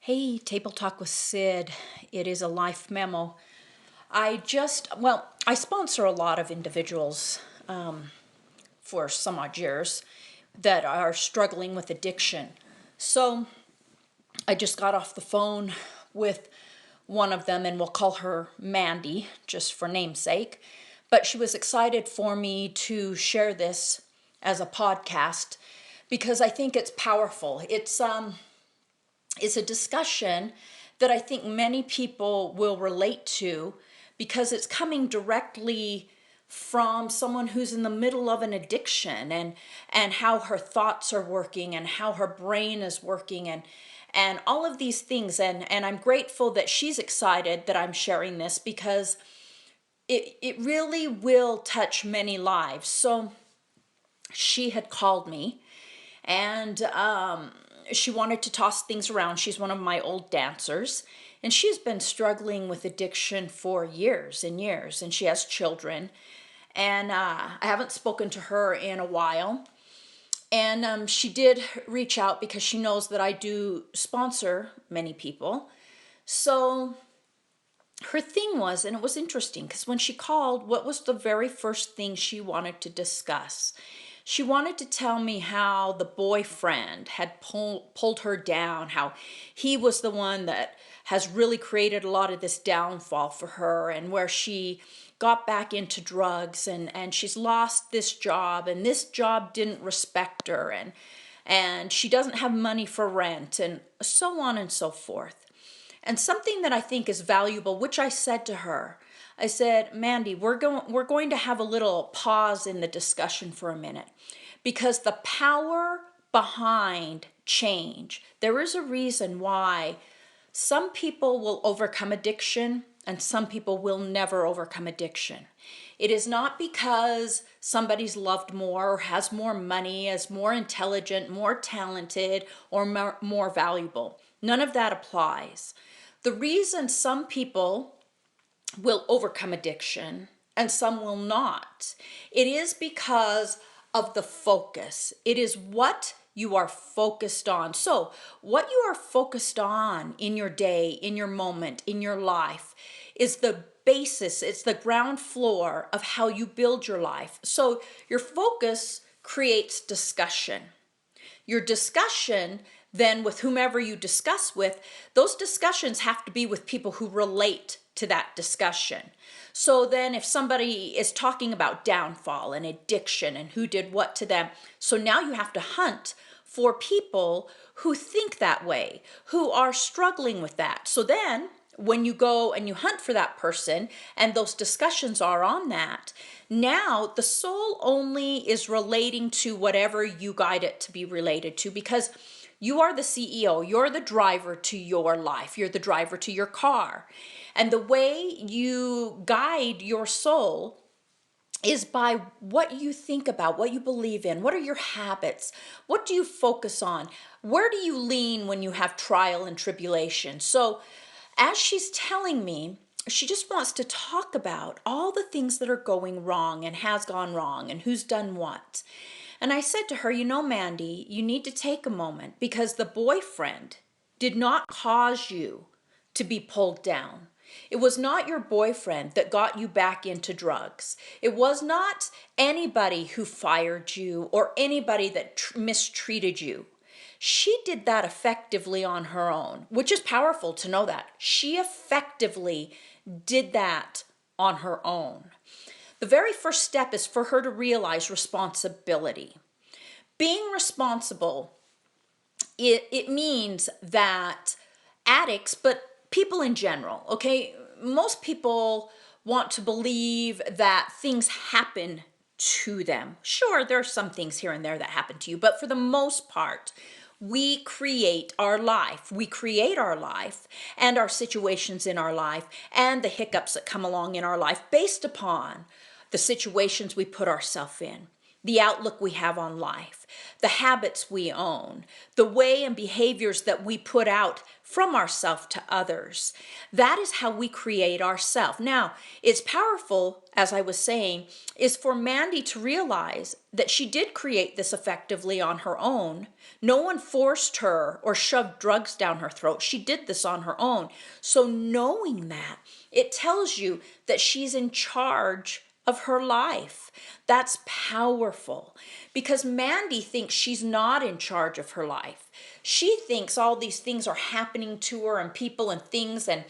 Hey, Table Talk with Sid. It is a life memo. I sponsor a lot of individuals for some odd years that are struggling with addiction. So I just got off the phone with one of them, and we'll call her Mandy, just for namesake. But she was excited for me to share this as a podcast because I think it's powerful. It's a discussion that I think many people will relate to because it's coming directly from someone who's in the middle of an addiction and how her thoughts are working and how her brain is working and all of these things. And I'm grateful that she's excited that I'm sharing this because it really will touch many lives. So she had called me and she wanted to toss things around. She's one of my old dancers, and she's been struggling with addiction for years and years, and she has children. And I haven't spoken to her in a while. And she did reach out because she knows that I do sponsor many people. So her thing was, and it was interesting because when she called, what was the very first thing she wanted to discuss? She wanted to tell me how the boyfriend had pulled her down, how he was the one that has really created a lot of this downfall for her, and where she got back into drugs and she's lost this job, and this job didn't respect her, and she doesn't have money for rent, and so on and so forth. And something that I think is valuable, which I said to her, I said, Mandy, we're going to have a little pause in the discussion for a minute because the power behind change, there is a reason why some people will overcome addiction and some people will never overcome addiction. It is not because somebody's loved more or has more money, is more intelligent, more talented, or more valuable. None of that applies. The reason some people will overcome addiction and some will not, it is because of the focus. It is what you are focused on. So, what you are focused on in your day, in your moment, in your life is the basis, it's the ground floor of how you build your life. So, your focus creates discussion. Your discussion then with whomever you discuss with, those discussions have to be with people who relate to that discussion. So then if somebody is talking about downfall and addiction and who did what to them, so now you have to hunt for people who think that way, who are struggling with that. So then when you go and you hunt for that person and those discussions are on that, now the soul only is relating to whatever you guide it to be related to, because you are the CEO, you're the driver to your life, you're the driver to your car. And the way you guide your soul is by what you think about, what you believe in, what are your habits, what do you focus on, where do you lean when you have trial and tribulation. So as she's telling me, she just wants to talk about all the things that are going wrong and has gone wrong and who's done what. And I said to her, you know, Mandy, you need to take a moment because the boyfriend did not cause you to be pulled down. It was not your boyfriend that got you back into drugs. It was not anybody who fired you or anybody that mistreated you. She did that effectively on her own, which is powerful to know that. She effectively did that on her own. The very first step is for her to realize responsibility. Being responsible, it means that addicts, but people in general, okay? Most people want to believe that things happen to them. Sure, there are some things here and there that happen to you, but for the most part, we create our life. We create our life and our situations in our life and the hiccups that come along in our life based upon the situations we put ourselves in. the outlook we have on life, the habits we own, the way and behaviors that we put out from ourselves to others. That is how we create ourselves. Now, it's powerful, as I was saying, is for Mandy to realize that she did create this effectively on her own. No one forced her or shoved drugs down her throat. She did this on her own. So knowing that, it tells you that she's in charge of her life. That's powerful because Mandy thinks she's not in charge of her life. She thinks all these things are happening to her, and people and things and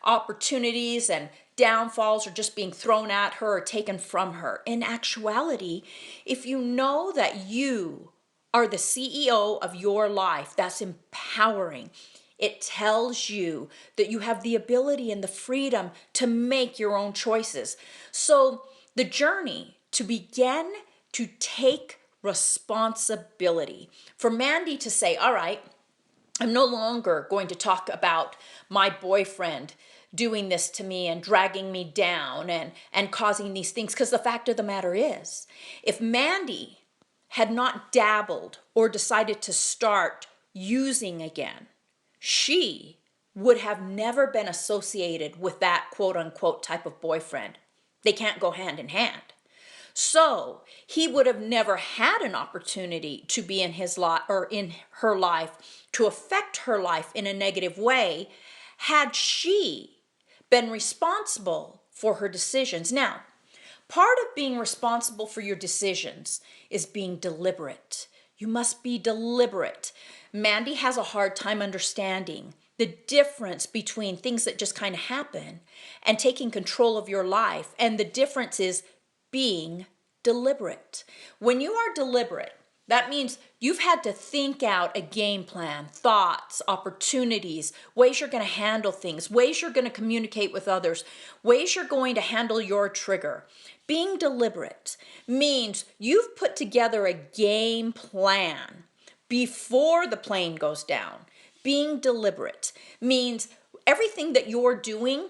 opportunities and downfalls are just being thrown at her or taken from her. In actuality, if you know that you are the CEO of your life, that's empowering. It tells you that you have the ability and the freedom to make your own choices. So the journey to begin to take responsibility, for Mandy to say, all right, I'm no longer going to talk about my boyfriend doing this to me and dragging me down and causing these things. Because the fact of the matter is, if Mandy had not dabbled or decided to start using again, she would have never been associated with that quote unquote type of boyfriend. They can't go hand in hand. So he would have never had an opportunity to be in his life or in her life to affect her life in a negative way had she been responsible for her decisions. Now, part of being responsible for your decisions is being deliberate. You must be deliberate. Mandy has a hard time understanding the difference between things that just kind of happen and taking control of your life. And the difference is being deliberate. When you are deliberate, that means you've had to think out a game plan, thoughts, opportunities, ways you're going to handle things, ways you're going to communicate with others, ways you're going to handle your trigger. Being deliberate means you've put together a game plan before the plane goes down. Being deliberate means everything that you're doing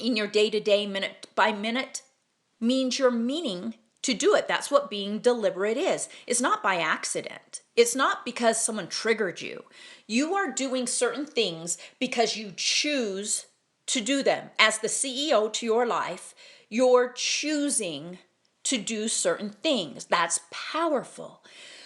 in your day-to-day, minute by minute, means you're meaning to do it. That's what being deliberate is. It's not by accident. It's not because someone triggered you. You are doing certain things because you choose to do them. As the CEO to your life, you're choosing to do certain things. That's powerful.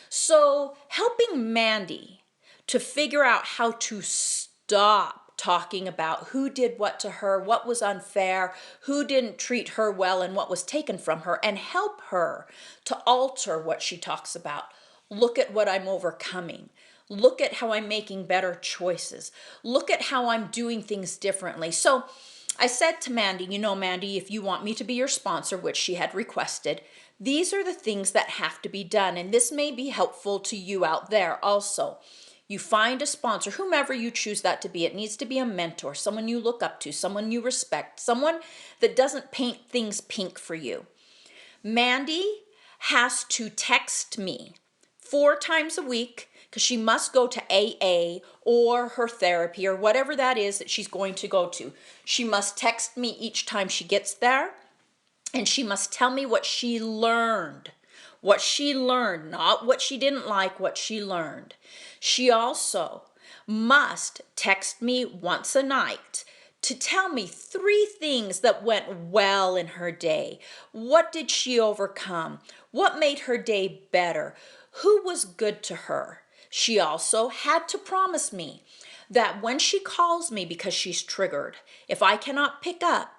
So helping Mandy to figure out how to stop talking about who did what to her, what was unfair, who didn't treat her well, and what was taken from her, and help her to alter what she talks about. Look at what I'm overcoming. Look at how I'm making better choices. Look at how I'm doing things differently. So I said to Mandy, Mandy, if you want me to be your sponsor, which she had requested, these are the things that have to be done. And this may be helpful to you out there also. You find a sponsor, whomever you choose that to be. It needs to be a mentor, someone you look up to, someone you respect, someone that doesn't paint things pink for you. Mandy has to text me 4 times a week because she must go to AA or her therapy or whatever that is that she's going to go to. She must text me each time she gets there, and she must tell me what she learned. What she learned, not what she didn't like, what she learned. She also must text me once a night to tell me 3 things that went well in her day. What did she overcome? What made her day better? Who was good to her? She also had to promise me that when she calls me because she's triggered, if I cannot pick up,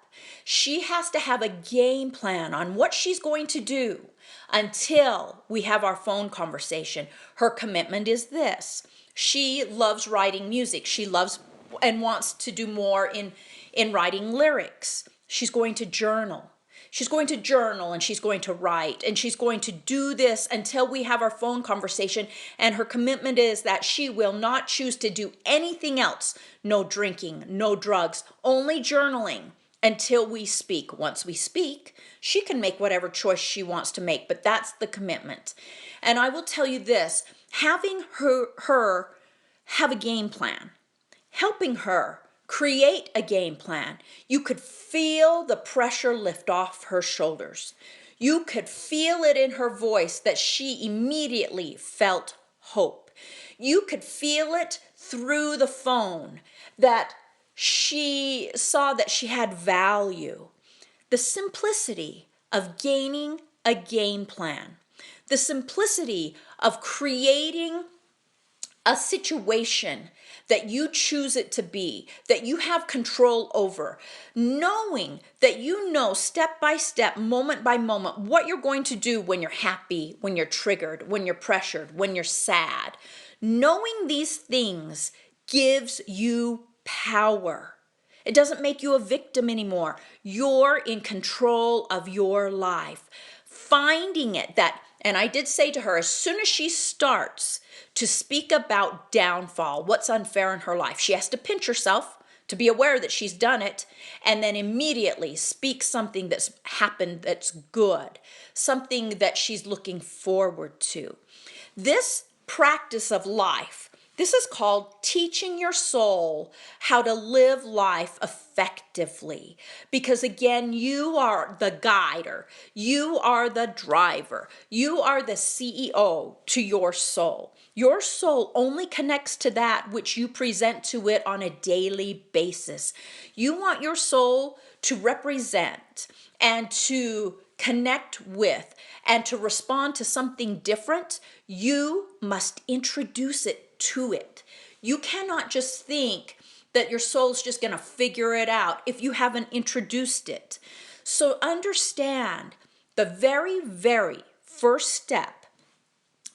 she has to have a game plan on what she's going to do until we have our phone conversation. Her commitment is this. She loves writing music. She loves and wants to do more in writing lyrics. She's going to journal. She's going to journal and she's going to write, and she's going to do this until we have our phone conversation. And her commitment is that she will not choose to do anything else. No drinking, no drugs, only journaling until we speak. Once we speak, she can make whatever choice she wants to make, but that's the commitment. And I will tell you this, having her have a game plan, helping her create a game plan, you could feel the pressure lift off her shoulders. You could feel it in her voice that she immediately felt hope. You could feel it through the phone that she saw that she had value. The simplicity of gaining a game plan, the simplicity of creating a situation that you choose it to be, that you have control over, knowing that you know step by step, moment by moment, what you're going to do when you're happy, when you're triggered, when you're pressured, when you're sad. Knowing these things gives you power. It doesn't make you a victim anymore. You're in control of your life. Finding it that, and I did say to her, as soon as she starts to speak about downfall, what's unfair in her life, she has to pinch herself to be aware that she's done it, and then immediately speak something that's happened that's good, something that she's looking forward to. This practice of life, this is called teaching your soul how to live life effectively. Because again, you are the guider, you are the driver, you are the CEO to your soul. Your soul only connects to that which you present to it on a daily basis. You want your soul to represent and to connect with and to respond to something different. You must introduce it to it. You cannot just think that your soul's just going to figure it out if you haven't introduced it. So understand the very, very first step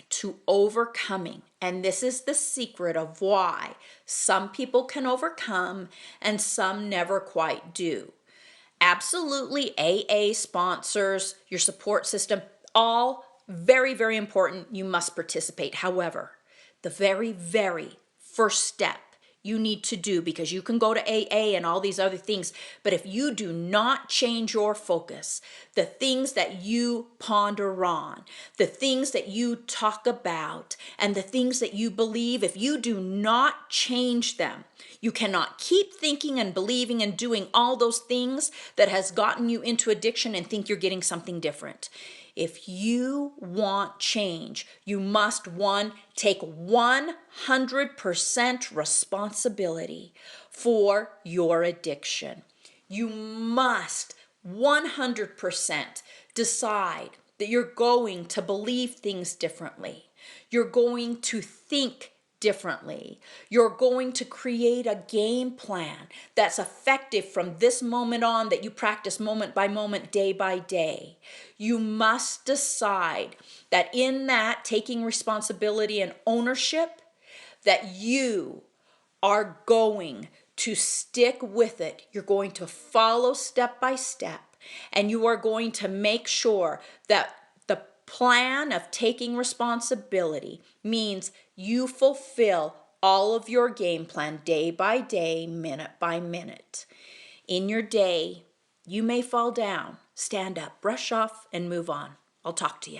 to overcoming, and this is the secret of why some people can overcome and some never quite do. Absolutely, AA sponsors, your support system, all very, very important. You must participate. However, the very, very first step you need to do, because you can go to AA and all these other things, but if you do not change your focus, the things that you ponder on, the things that you talk about, and the things that you believe, if you do not change them, you cannot keep thinking and believing and doing all those things that has gotten you into addiction and think you're getting something different. If you want change, you must, one, take 100% responsibility for your addiction. You must 100% decide that you're going to believe things differently. You're going to think differently. You're going to create a game plan that's effective from this moment on, that you practice moment by moment, day by day. You must decide that in that taking responsibility and ownership, that you are going to stick with it. You're going to follow step by step, and you are going to make sure that the plan of taking responsibility means you fulfill all of your game plan day by day, minute by minute. In your day, you may fall down, stand up, brush off, and move on. I'll talk to you.